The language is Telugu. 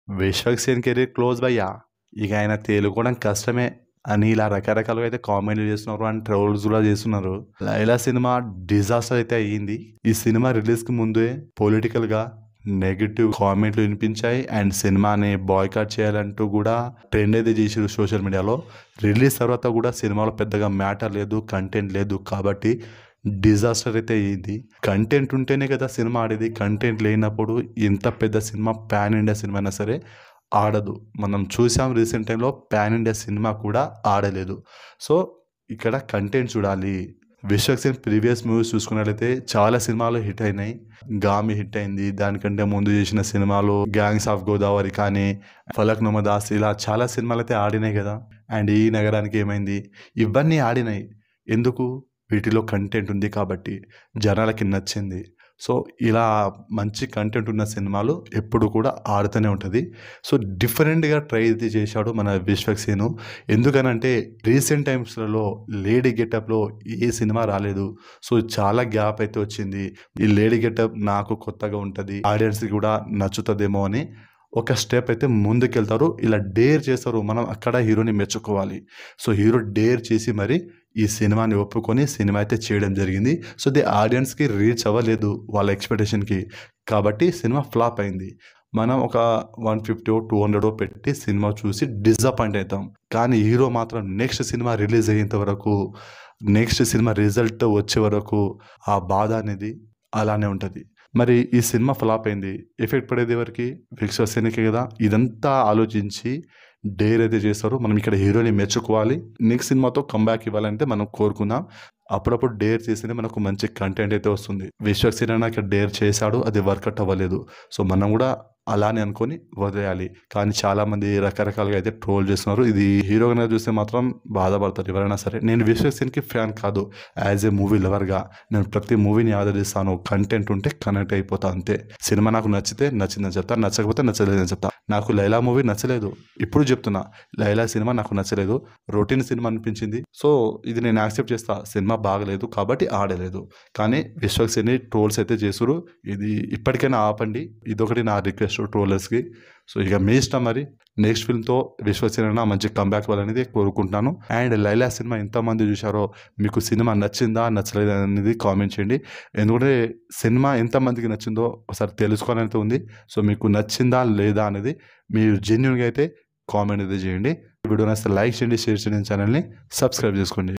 విశ్వక్ సేన్ కెరీర్ క్లోజ్ భయ్యా, ఇక ఆయన తేలుకోవడం కష్టమే అని ఇలా రకరకాలుగా అయితే కామెంట్లు చేస్తున్నారు అండ్ ట్రోల్స్ కూడా చేస్తున్నారు. లైలా సినిమా డిజాస్టర్ అయితే అయ్యింది. ఈ సినిమా రిలీజ్కి ముందే పొలిటికల్గా నెగిటివ్ కామెంట్లు వినిపించాయి అండ్ సినిమాని బాయ్కాట్ చేయాలంటూ కూడా ట్రెండ్ అయితే చేసారు సోషల్ మీడియాలో. రిలీజ్ తర్వాత కూడా సినిమాలో పెద్దగా మ్యాటర్ లేదు, కంటెంట్ లేదు, కాబట్టి డిజాస్టర్ అయితే అయ్యింది. కంటెంట్ ఉంటేనే కదా సినిమా ఆడేది. కంటెంట్ లేనప్పుడు ఎంత పెద్ద సినిమా, పాన్ ఇండియా సినిమా అయినా సరే ఆడదు. మనం చూసాం రీసెంట్ టైంలో పాన్ ఇండియా సినిమా కూడా ఆడలేదు. సో ఇక్కడ కంటెంట్ చూడాలి. విశ్వక్ సేన్ ప్రీవియస్ మూవీస్ చూసుకున్నట్లయితే చాలా సినిమాలు హిట్ అయినాయి. గామి హిట్ అయింది. దానికంటే ముందు చేసిన సినిమాలు గ్యాంగ్స్ ఆఫ్ గోదావరి కానీ, ఫలక్నుమా దాస్, ఇలా చాలా సినిమాలు అయితే ఆడినాయి కదా. అండ్ ఈ నగరానికి ఏమైంది, ఇవన్నీ ఆడినాయి. ఎందుకు? వీటిలో కంటెంట్ ఉంది కాబట్టి, జనాలకి నచ్చింది. సో ఇలా మంచి కంటెంట్ ఉన్న సినిమాలు ఎప్పుడు కూడా ఆడుతూనే ఉంటుంది. సో డిఫరెంట్గా ట్రై అయితే చేశాడు మన విశ్వక్ సేన్. ఎందుకనంటే రీసెంట్ టైమ్స్లలో లేడీ గెటప్లో ఏ సినిమా రాలేదు. సో చాలా గ్యాప్ అయితే వచ్చింది. ఈ లేడీ గెటప్ నాకు కొత్తగా ఉంటుంది, ఆడియన్స్కి కూడా నచ్చుతుందేమో అని ఒక స్టెప్ అయితే ముందుకెళ్తారు. ఇలా డేర్ చేస్తారు. మనం అక్కడ హీరోని మెచ్చుకోవాలి. సో హీరో డేర్ చేసి మరి ఈ సినిమాని ఒప్పుకొని సినిమా అయితే చేయడం జరిగింది. సో ఇది ఆడియన్స్కి రీచ్ అవ్వలేదు వాళ్ళ ఎక్స్పెక్టేషన్కి, కాబట్టి సినిమా ఫ్లాప్ అయింది. మనం ఒక 150 200 పెట్టి సినిమా చూసి డిసప్పాయింట్ అవుతాం. కానీ హీరో మాత్రం నెక్స్ట్ సినిమా రిలీజ్ అయ్యేంత వరకు, నెక్స్ట్ సినిమా రిజల్ట్ వచ్చే వరకు ఆ బాధ అనేది అలానే ఉంటుంది. మరి ఈ సినిమా ఫ్లాప్ అయింది. ఎఫెక్ట్ పడేది ఎవరికి? విశ్వక్ సేన్‌కే కదా. ఇదంతా ఆలోచించి డేర్ అయితే చేస్తారు. మనం ఇక్కడ హీరోని మెచ్చుకోవాలి. నెక్స్ట్ సినిమాతో కంబ్యాక్ ఇవ్వాలంటే మనం కోరుకుందాం. అప్పుడప్పుడు డేర్ చేస్తేనే మనకు మంచి కంటెంట్ అయితే వస్తుంది. విశ్వక్ సేన్ అన్న ఇక్కడ డేర్ చేశాడు, అది వర్కౌట్ అవ్వలేదు. సో మనం కూడా అలానే అనుకొని వదిలేయాలి. కానీ చాలామంది రకరకాలుగా అయితే ట్రోల్ చేస్తున్నారు. ఇది హీరో కనుక చూస్తే మాత్రం బాధపడతారు ఎవరైనా సరే. నేను విశ్వక్ సేన్‌కి ఫ్యాన్ కాదు, యాజ్ ఏ మూవీ లవర్గా నేను ప్రతి మూవీని ఆదరిస్తాను. కంటెంట్ ఉంటే కనెక్ట్ అయిపోతా అంతే. సినిమా నాకు నచ్చితే నచ్చిందని చెప్తా, నచ్చకపోతే నచ్చలేదని చెప్తా. నాకు లైలా మూవీ నచ్చలేదు, ఇప్పుడు చెప్తున్నా. లైలా సినిమా నాకు నచ్చలేదు, రొటీన్ సినిమా అనిపించింది. సో ఇది నేను యాక్సెప్ట్ చేస్తా. సినిమా బాగలేదు కాబట్టి ఆడలేదు. కానీ విశ్వక్ సేన్ ట్రోల్స్ అయితే చేస్తురు. ఇది ఇప్పటికైనా ఆపండి. ఇదొకటి నా రిక్వెస్ట్ ట్రోలర్స్కి. సో ఇక మీ ఇష్టం. మరి నెక్స్ట్ ఫిల్మ్తో విశ్వక్ సేన్ అన్న మంచి కంబ్యాక్ అవ్వాలనేది కోరుకుంటున్నాను. అండ్ లైలా సినిమా ఎంతమంది చూశారో, మీకు సినిమా నచ్చిందా నచ్చలేదా అనేది కామెంట్ చేయండి. ఎందుకంటే సినిమా ఎంతమందికి నచ్చిందో ఒకసారి తెలుసుకోవాలని ఉంది. సో మీకు నచ్చిందా లేదా అనేది మీరు జెన్యూన్గా అయితే కామెంట్ అయితే చేయండి. వీడియో నచ్చితే లైక్ చేయండి, షేర్ చేయండి, ఛానల్ని సబ్స్క్రైబ్ చేసుకోండి.